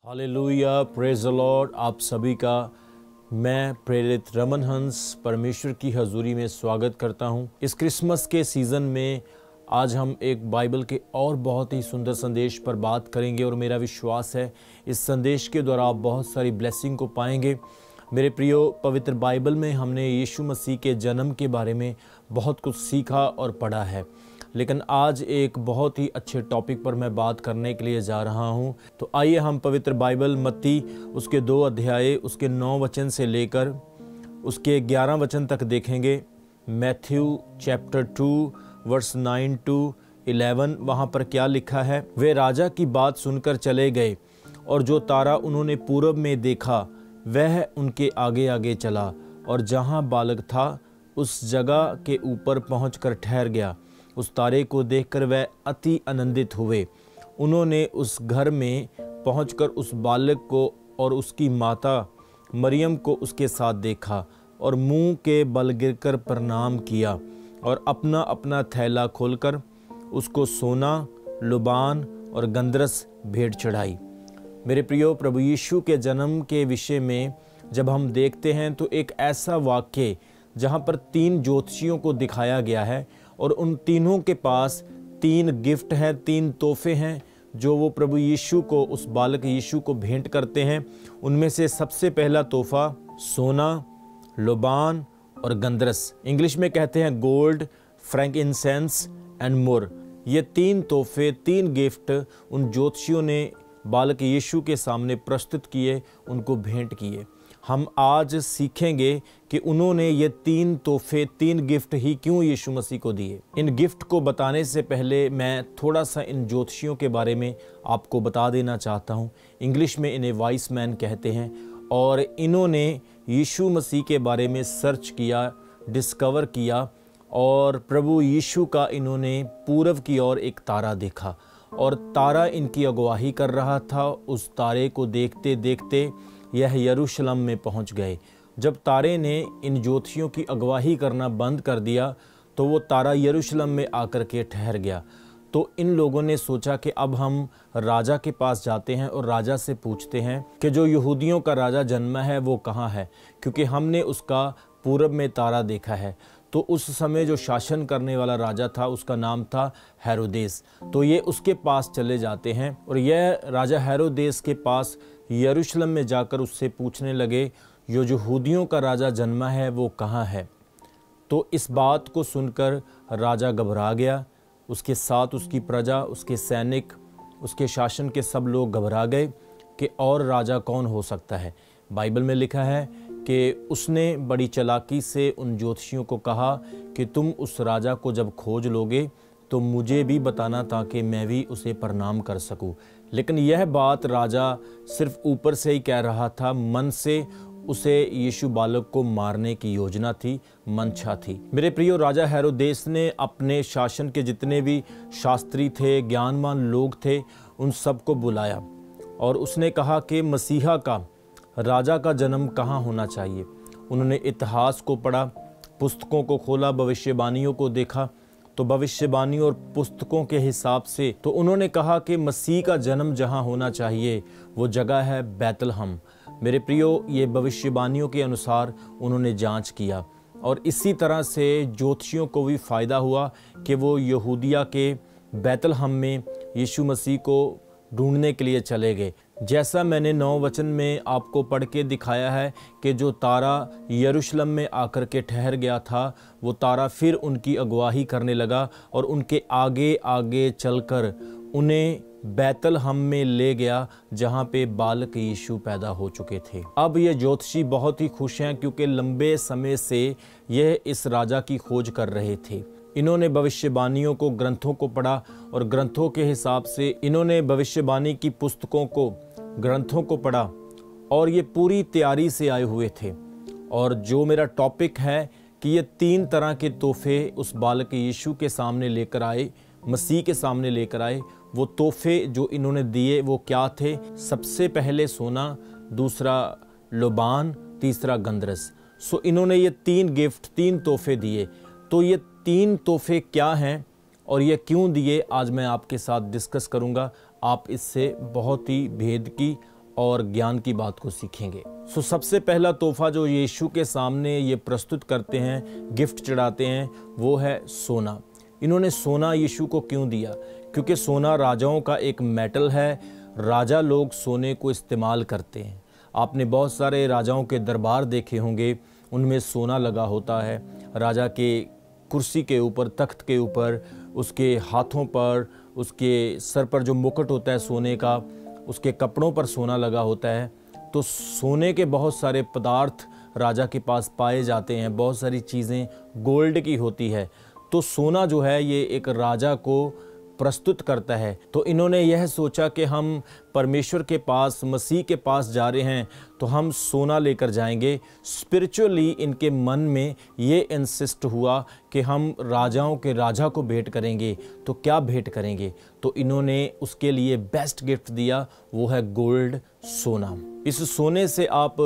Hallelujah, praise the Lord. आप सभी का मैं प्रेरित रमन हंस परमेश्वर की हजूरी में स्वागत करता हूं। इस क्रिसमस के सीज़न में आज हम एक बाइबल के और बहुत ही सुंदर संदेश पर बात करेंगे और मेरा विश्वास है इस संदेश के द्वारा आप बहुत सारी ब्लेसिंग को पाएंगे। मेरे प्रियो, पवित्र बाइबल में हमने यीशु मसीह के जन्म के बारे में बहुत कुछ सीखा और पढ़ा है, लेकिन आज एक बहुत ही अच्छे टॉपिक पर मैं बात करने के लिए जा रहा हूँ। तो आइए हम पवित्र बाइबल मत्ती उसके 2 अध्याय उसके 9 वचन से लेकर उसके 11 वचन तक देखेंगे। मैथ्यू चैप्टर 2 वर्स 9 to 11 वहाँ पर क्या लिखा है। वे राजा की बात सुनकर चले गए और जो तारा उन्होंने पूरब में देखा वह उनके आगे आगे चला और जहाँ बालक था उस जगह के ऊपर पहुँचकर ठहर गया। उस तारे को देखकर वह अति आनंदित हुए। उन्होंने उस घर में पहुंचकर उस बालक को और उसकी माता मरियम को उसके साथ देखा और मुंह के बल गिरकर प्रणाम किया और अपना अपना थैला खोलकर उसको सोना, लुबान और गंधरस भेंट चढ़ाई। मेरे प्रियो, प्रभु यीशु के जन्म के विषय में जब हम देखते हैं तो एक ऐसा वाक्य जहाँ पर 3 ज्योतिषियों को दिखाया गया है और उन तीनों के पास 3 गिफ्ट हैं, 3 तोहफे हैं जो वो प्रभु यीशु को, उस बालक यीशु को भेंट करते हैं। उनमें से सबसे पहला तोहफा सोना, लुबान और गंधरस, इंग्लिश में कहते हैं गोल्ड, फ्रैंकिनसेंस एंड मुर। ये 3 तोहफे, 3 गिफ्ट उन ज्योतिषियों ने बालक यीशु के सामने प्रस्तुत किए, उनको भेंट किए। हम आज सीखेंगे कि उन्होंने ये 3 तोहफे, 3 गिफ्ट ही क्यों यीशु मसीह को दिए। इन गिफ्ट को बताने से पहले मैं थोड़ा सा इन ज्योतिषियों के बारे में आपको बता देना चाहता हूँ। इंग्लिश में इन्हें वाइस मैन कहते हैं और इन्होंने यीशु मसीह के बारे में सर्च किया, डिस्कवर किया और प्रभु यीशु का इन्होंने पूरब की ओर एक तारा देखा और तारा इनकी अगुवाही कर रहा था। उस तारे को देखते देखते यह यरूशलेम में पहुंच गए। जब तारे ने इन ज्योतिषियों की अगुवाही करना बंद कर दिया तो वो तारा यरूशलेम में आकर के ठहर गया। तो इन लोगों ने सोचा कि अब हम राजा के पास जाते हैं और राजा से पूछते हैं कि जो यहूदियों का राजा जन्मा है वो कहाँ है, क्योंकि हमने उसका पूरब में तारा देखा है। तो उस समय जो शासन करने वाला राजा था उसका नाम था हेरोदेस। तो ये उसके पास चले जाते हैं और यह राजा हेरोदेस के पास यरूशलेम में जाकर उससे पूछने लगे जो यहूदियों का राजा जन्मा है वो कहाँ है। तो इस बात को सुनकर राजा घबरा गया, उसके साथ उसकी प्रजा, उसके सैनिक, उसके शासन के सब लोग घबरा गए कि और राजा कौन हो सकता है। बाइबल में लिखा है कि उसने बड़ी चालाकी से उन ज्योतिषियों को कहा कि तुम उस राजा को जब खोज लोगे तो मुझे भी बताना ताकि मैं भी उसे प्रणाम कर सकूं। लेकिन यह बात राजा सिर्फ ऊपर से ही कह रहा था, मन से उसे यीशु बालक को मारने की योजना थी, मंशा थी। मेरे प्रियो, राजा हेरोदेस ने अपने शासन के जितने भी शास्त्री थे, ज्ञानवान लोग थे, उन सबको बुलाया और उसने कहा कि मसीहा का, राजा का जन्म कहाँ होना चाहिए। उन्होंने इतिहास को पढ़ा, पुस्तकों को खोला, भविष्यवाणियों को देखा तो भविष्यवाणी और पुस्तकों के हिसाब से तो उन्होंने कहा कि मसीह का जन्म जहाँ होना चाहिए वो जगह है बैतलहम। मेरे प्रियो, ये भविष्यवाणियों के अनुसार उन्होंने जांच किया और इसी तरह से ज्योतिषियों को भी फ़ायदा हुआ कि वो यहूदिया के बैतलहम में यीशु मसीह को ढूंढने के लिए चले गए। जैसा मैंने 9 वचन में आपको पढ़ के दिखाया है कि जो तारा यरूशलेम में आकर के ठहर गया था, वो तारा फिर उनकी अगुवाही करने लगा और उनके आगे आगे चलकर उन्हें बैतलहम में ले गया जहाँ पे बालक यीशु पैदा हो चुके थे। अब ये ज्योतिषी बहुत ही खुश हैं क्योंकि लंबे समय से यह इस राजा की खोज कर रहे थे। इन्होंने भविष्यवाणियों को, ग्रंथों को पढ़ा और ग्रंथों के हिसाब से इन्होंने भविष्यवाणी की पुस्तकों को, ग्रंथों को पढ़ा और ये पूरी तैयारी से आए हुए थे। और जो मेरा टॉपिक है कि ये 3 तरह के तोहफे उस बालक यीशु के सामने लेकर आए, मसीह के सामने लेकर आए। वो तोहफे जो इन्होंने दिए वो क्या थे? सबसे पहले सोना, दूसरा लुबान, तीसरा गंधरस। सो इन्होंने ये 3 गिफ्ट, 3 तोहफे दिए। तो ये 3 तोहफे क्या हैं और ये क्यों दिए, आज मैं आपके साथ डिस्कस करूंगा। आप इससे बहुत ही भेद की और ज्ञान की बात को सीखेंगे। सो सबसे पहला तोहफा जो यीशु के सामने ये प्रस्तुत करते हैं, गिफ्ट चढ़ाते हैं, वो है सोना। इन्होंने सोना यीशु को क्यों दिया? क्योंकि सोना राजाओं का एक मेटल है। राजा लोग सोने को इस्तेमाल करते हैं। आपने बहुत सारे राजाओं के दरबार देखे होंगे, उनमें सोना लगा होता है। राजा के कुर्सी के ऊपर, तख्त के ऊपर, उसके हाथों पर, उसके सर पर जो मुकुट होता है सोने का, उसके कपड़ों पर सोना लगा होता है। तो सोने के बहुत सारे पदार्थ राजा के पास पाए जाते हैं, बहुत सारी चीज़ें गोल्ड की होती है। तो सोना जो है ये एक राजा को प्रस्तुत करता है। तो इन्होंने यह सोचा कि हम परमेश्वर के पास, मसीह के पास जा रहे हैं तो हम सोना लेकर जाएंगे। स्पिरिचुअली इनके मन में ये इंसिस्ट हुआ कि हम राजाओं के राजा को भेंट करेंगे। तो क्या भेंट करेंगे? तो इन्होंने उसके लिए बेस्ट गिफ्ट दिया, वो है गोल्ड, सोना। इस सोने से आप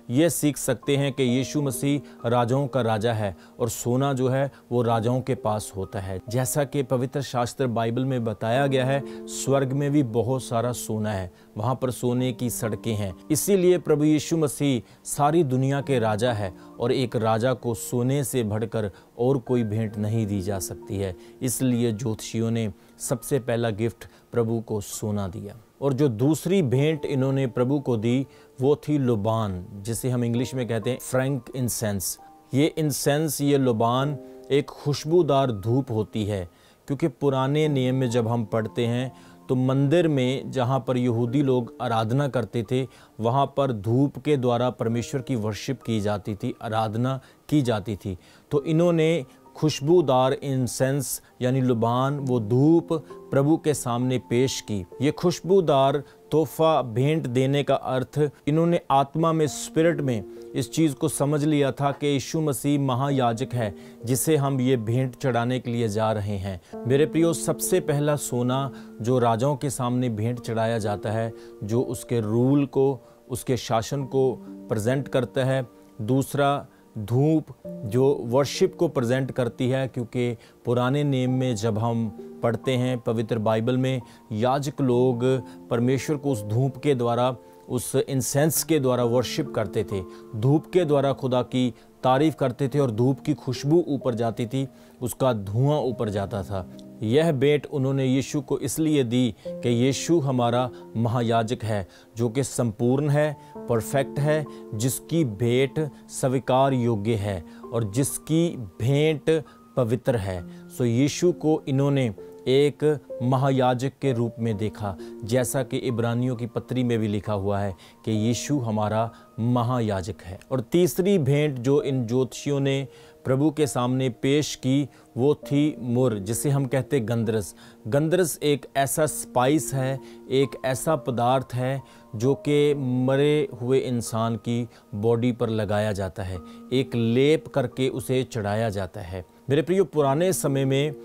ये सीख सकते हैं कि यीशु मसीह राजाओं का राजा है और सोना जो है वो राजाओं के पास होता है। जैसा कि पवित्र शास्त्र बाइबल में बताया गया है, स्वर्ग में भी बहुत सारा सोना है, वहाँ पर सोने की सड़कें हैं। इसीलिए प्रभु यीशु मसीह सारी दुनिया के राजा है और एक राजा को सोने से बढ़कर और कोई भेंट नहीं दी जा सकती है। इसलिए ज्योतिषियों ने सबसे पहला गिफ्ट प्रभु को सोना दिया। और जो दूसरी भेंट इन्होंने प्रभु को दी वो थी लुबान, जिसे हम इंग्लिश में कहते हैं फ्रैंक इंसेंस। ये इंसेंस, ये लुबान एक खुशबूदार धूप होती है। क्योंकि पुराने नियम में जब हम पढ़ते हैं तो मंदिर में जहाँ पर यहूदी लोग आराधना करते थे, वहाँ पर धूप के द्वारा परमेश्वर की वर्शिप की जाती थी, आराधना की जाती थी। तो इन्होंने खुशबूदार इंसेंस यानी लुबान, वो धूप प्रभु के सामने पेश की। ये खुशबूदार तोहफा भेंट देने का अर्थ, इन्होंने आत्मा में, स्पिरिट में इस चीज़ को समझ लिया था कि यीशु मसीह महायाजक है जिसे हम ये भेंट चढ़ाने के लिए जा रहे हैं। मेरे प्रियो, सबसे पहला सोना जो राजाओं के सामने भेंट चढ़ाया जाता है, जो उसके रूल को, उसके शासन को प्रेजेंट करता है। दूसरा धूप जो वर्शिप को प्रेजेंट करती है, क्योंकि पुराने नियम में जब हम पढ़ते हैं पवित्र बाइबल में, याजक लोग परमेश्वर को उस धूप के द्वारा, उस इंसेंस के द्वारा वर्शिप करते थे। धूप के द्वारा खुदा की तारीफ करते थे और धूप की खुशबू ऊपर जाती थी, उसका धुआं ऊपर जाता था। यह भेंट उन्होंने यीशु को इसलिए दी कि यीशु हमारा महायाजक है, जो कि संपूर्ण है, परफेक्ट है, जिसकी भेंट स्वीकार योग्य है और जिसकी भेंट पवित्र है। सो यीशु को इन्होंने एक महायाजक के रूप में देखा, जैसा कि इब्रानियों की पत्री में भी लिखा हुआ है कि यीशु हमारा महायाजक है। और तीसरी भेंट जो इन ज्योतिषियों ने प्रभु के सामने पेश की वो थी मुर, जिसे हम कहते गंधरस। गंधरस एक ऐसा स्पाइस है, एक ऐसा पदार्थ है जो कि मरे हुए इंसान की बॉडी पर लगाया जाता है, एक लेप करके उसे चढ़ाया जाता है। मेरे प्रियो, पुराने समय में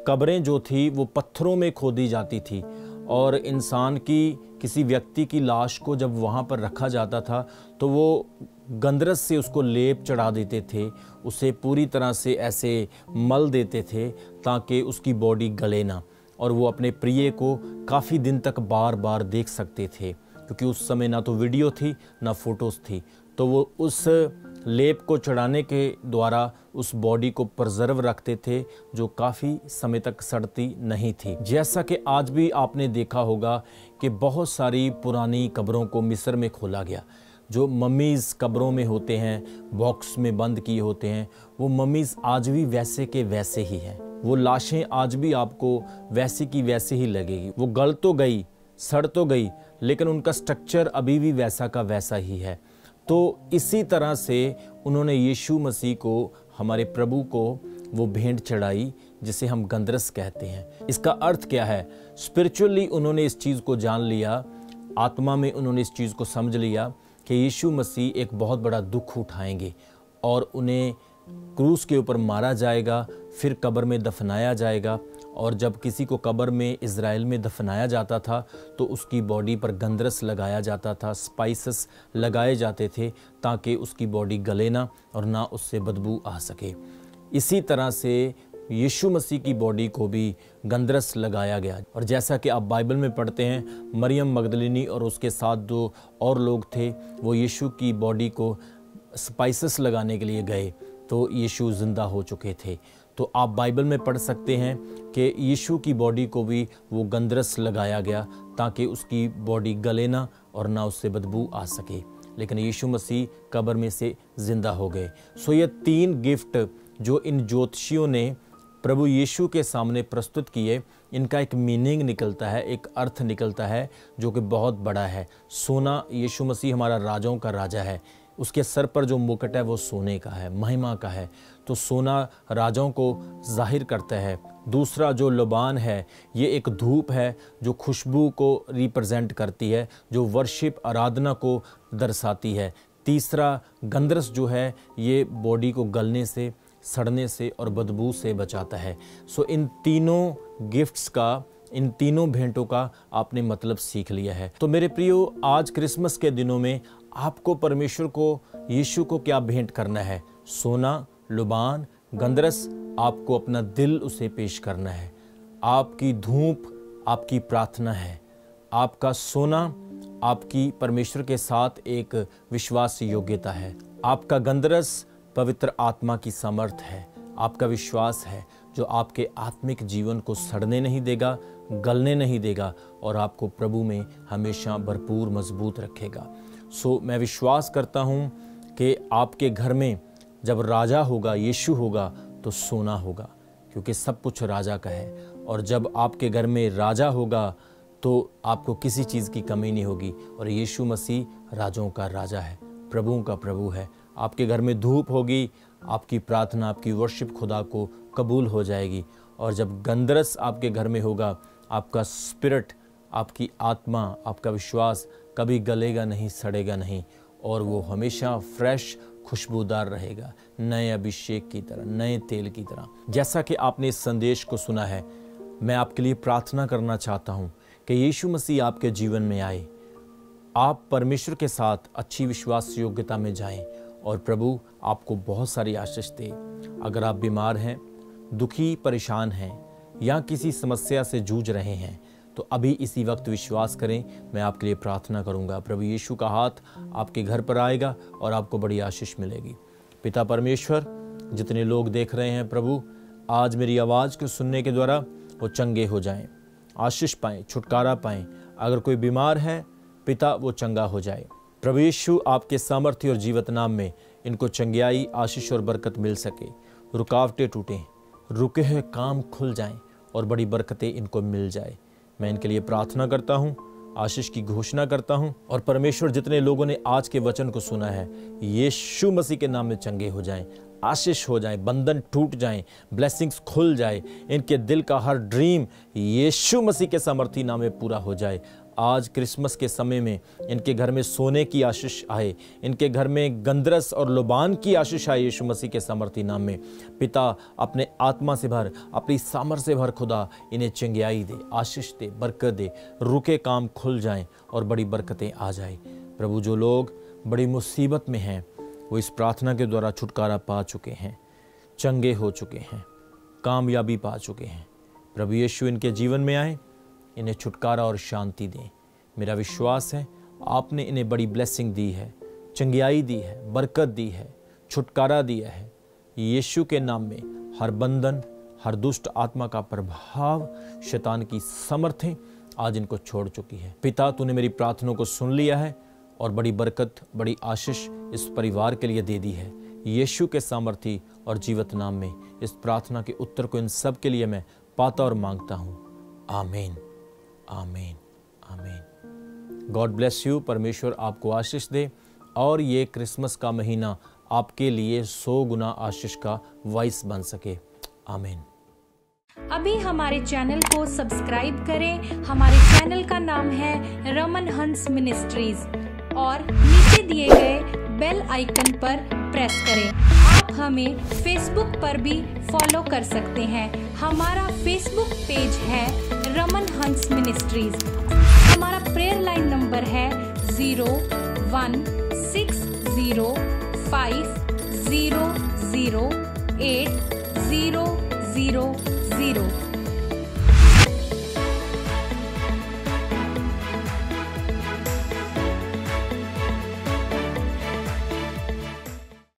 कब्रें जो थी वो पत्थरों में खोदी जाती थी और इंसान की, किसी व्यक्ति की लाश को जब वहाँ पर रखा जाता था तो वो गंधरस से उसको लेप चढ़ा देते थे, उसे पूरी तरह से ऐसे मल देते थे ताकि उसकी बॉडी गले ना, और वो अपने प्रिय को काफ़ी दिन तक बार बार देख सकते थे। क्योंकि उस समय ना तो वीडियो थी ना फोटोज़ थी, तो वो उस लेप को चढ़ाने के द्वारा उस बॉडी को प्रिजर्व रखते थे, जो काफ़ी समय तक सड़ती नहीं थी। जैसा कि आज भी आपने देखा होगा कि बहुत सारी पुरानी कब्रों को मिस्र में खोला गया। जो मम्मीज़ कब्रों में होते हैं, बॉक्स में बंद किए होते हैं, वो मम्मीज़ आज भी वैसे के वैसे ही हैं। वो लाशें आज भी आपको वैसी की वैसे ही लगेगी। वो गल तो गई, सड़ तो गई, लेकिन उनका स्ट्रक्चर अभी भी वैसा का वैसा ही है। तो इसी तरह से उन्होंने यीशु मसीह को, हमारे प्रभु को, वो भेंट चढ़ाई जिसे हम गंधरस कहते हैं। इसका अर्थ क्या है? स्पिरिचुअली उन्होंने इस चीज़ को जान लिया, आत्मा में उन्होंने इस चीज़ को समझ लिया कि यीशु मसीह एक बहुत बड़ा दुख उठाएंगे और उन्हें क्रूस के ऊपर मारा जाएगा, फिर कब्र में दफनाया जाएगा। और जब किसी को कब्र में इज़राइल में दफनाया जाता था तो उसकी बॉडी पर गंधरस लगाया जाता था, स्पाइसेस लगाए जाते थे ताकि उसकी बॉडी गले ना और ना उससे बदबू आ सके। इसी तरह से यीशु मसीह की बॉडी को भी गंधरस लगाया गया। और जैसा कि आप बाइबल में पढ़ते हैं, मरियम मगदलिनी और उसके साथ 2 और लोग थे, वो यीशु की बॉडी को स्पाइसेस लगाने के लिए गए, तो यीशु ज़िंदा हो चुके थे। तो आप बाइबल में पढ़ सकते हैं कि यीशु की बॉडी को भी वो गंधरस लगाया गया ताकि उसकी बॉडी गले ना और ना उससे बदबू आ सके। लेकिन यीशु मसीह कब्र में से ज़िंदा हो गए। सो ये 3 गिफ्ट जो इन ज्योतिषियों ने प्रभु यीशु के सामने प्रस्तुत किए, इनका एक मीनिंग निकलता है, एक अर्थ निकलता है जो कि बहुत बड़ा है। सोना, यीशु मसीह हमारा राजाओं का राजा है, उसके सर पर जो मुकुट है वो सोने का है, महिमा का है। तो सोना राजाओं को जाहिर करता है। दूसरा जो लुबान है, ये एक धूप है जो खुशबू को रिप्रेजेंट करती है, जो वर्शिप, आराधना को दर्शाती है। तीसरा गंधरस जो है, ये बॉडी को गलने से, सड़ने से और बदबू से बचाता है। सो इन तीनों गिफ्ट्स का, इन तीनों भेंटों का आपने मतलब सीख लिया है। तो मेरे प्रियो, आज क्रिसमस के दिनों में आपको परमेश्वर को, यीशु को क्या भेंट करना है? सोना, लुबान, गंधरस, आपको अपना दिल उसे पेश करना है। आपकी धूप आपकी प्रार्थना है। आपका सोना आपकी परमेश्वर के साथ एक विश्वास योग्यता है। आपका गंधरस पवित्र आत्मा की सामर्थ है। आपका विश्वास है जो आपके आत्मिक जीवन को सड़ने नहीं देगा, गलने नहीं देगा और आपको प्रभु में हमेशा भरपूर मजबूत रखेगा। सो मैं विश्वास करता हूँ कि आपके घर में जब राजा होगा, यीशु होगा, तो सोना होगा, क्योंकि सब कुछ राजा का है। और जब आपके घर में राजा होगा तो आपको किसी चीज़ की कमी नहीं होगी। और यीशु मसीह राजों का राजा है, प्रभुओं का प्रभु है। आपके घर में धूप होगी, आपकी प्रार्थना, आपकी वर्शिप खुदा को कबूल हो जाएगी। और जब गंधरस आपके घर में होगा, आपका स्पिरिट, आपकी आत्मा, आपका विश्वास कभी गलेगा नहीं, सड़ेगा नहीं, और वो हमेशा फ्रेश, खुशबूदार रहेगा, नए अभिषेक की तरह, नए तेल की तरह। जैसा कि आपने इस संदेश को सुना है, मैं आपके लिए प्रार्थना करना चाहता हूँ कि यीशु मसीह आपके जीवन में आए, आप परमेश्वर के साथ अच्छी विश्वास योग्यता में जाएं और प्रभु आपको बहुत सारी आशीष दे। अगर आप बीमार हैं, दुखी, परेशान हैं या किसी समस्या से जूझ रहे हैं, तो अभी इसी वक्त विश्वास करें, मैं आपके लिए प्रार्थना करूंगा। प्रभु यीशु का हाथ आपके घर पर आएगा और आपको बड़ी आशीष मिलेगी। पिता परमेश्वर, जितने लोग देख रहे हैं प्रभु, आज मेरी आवाज़ को सुनने के द्वारा वो चंगे हो जाएं, आशीष पाएं, छुटकारा पाएं। अगर कोई बीमार है पिता, वो चंगा हो जाए। प्रभु यीशु, आपके सामर्थ्य और जीवत नाम में इनको चंगियाई, आशीष और बरकत मिल सके। रुकावटें टूटें, रुके हुए काम खुल जाएं और बड़ी बरकतें इनको मिल जाए। मैं इनके लिए प्रार्थना करता हूँ, आशीष की घोषणा करता हूँ। और परमेश्वर, जितने लोगों ने आज के वचन को सुना है, यीशु मसीह के नाम में चंगे हो जाएं, आशीष हो जाए, बंधन टूट जाएं, ब्लेसिंग्स खुल जाए, इनके दिल का हर ड्रीम यीशु मसीह के सामर्थी नाम में पूरा हो जाए। आज क्रिसमस के समय में इनके घर में सोने की आशीष आए, इनके घर में गंधरस और लुबान की आशीष आए यीशु मसीह के सामर्थी नाम में। पिता, अपने आत्मा से भर, अपनी सामर्थ से भर खुदा, इन्हें चंगियाई दे, आशीष दे, बरकत दे, रुके काम खुल जाएं और बड़ी बरकतें आ जाए। प्रभु, जो लोग बड़ी मुसीबत में हैं, वो इस प्रार्थना के द्वारा छुटकारा पा चुके हैं, चंगे हो चुके हैं, कामयाबी पा चुके हैं। प्रभु यीशु इनके जीवन में आए, इन्हें छुटकारा और शांति दें। मेरा विश्वास है आपने इन्हें बड़ी ब्लेसिंग दी है, चंगियाई दी है, बरकत दी है, छुटकारा दिया है। यीशु के नाम में हर बंधन, हर दुष्ट आत्मा का प्रभाव, शैतान की समर्थें आज इनको छोड़ चुकी है। पिता, तूने मेरी प्रार्थना को सुन लिया है और बड़ी बरकत, बड़ी आशीष इस परिवार के लिए दे दी है। यीशु के सामर्थी और जीवत नाम में इस प्रार्थना के उत्तर को इन सब के लिए मैं पाता और मांगता हूँ। आमीन, आमीन, आमीन। God bless you. परमेश्वर आपको आशीष दे और ये क्रिसमस का महीना आपके लिए 100 गुना आशीष का वॉइस बन सके। आमीन। अभी हमारे चैनल को सब्सक्राइब करें। हमारे चैनल का नाम है रमन हंस मिनिस्ट्रीज और नीचे दिए गए बेल आइकन पर प्रेस करें। आप हमें फेसबुक पर भी फॉलो कर सकते हैं। हमारा फेसबुक पेज है रमन हंस मिनिस्ट्रीज। हमारा प्रेयर लाइन नंबर है 0160500800 991741600।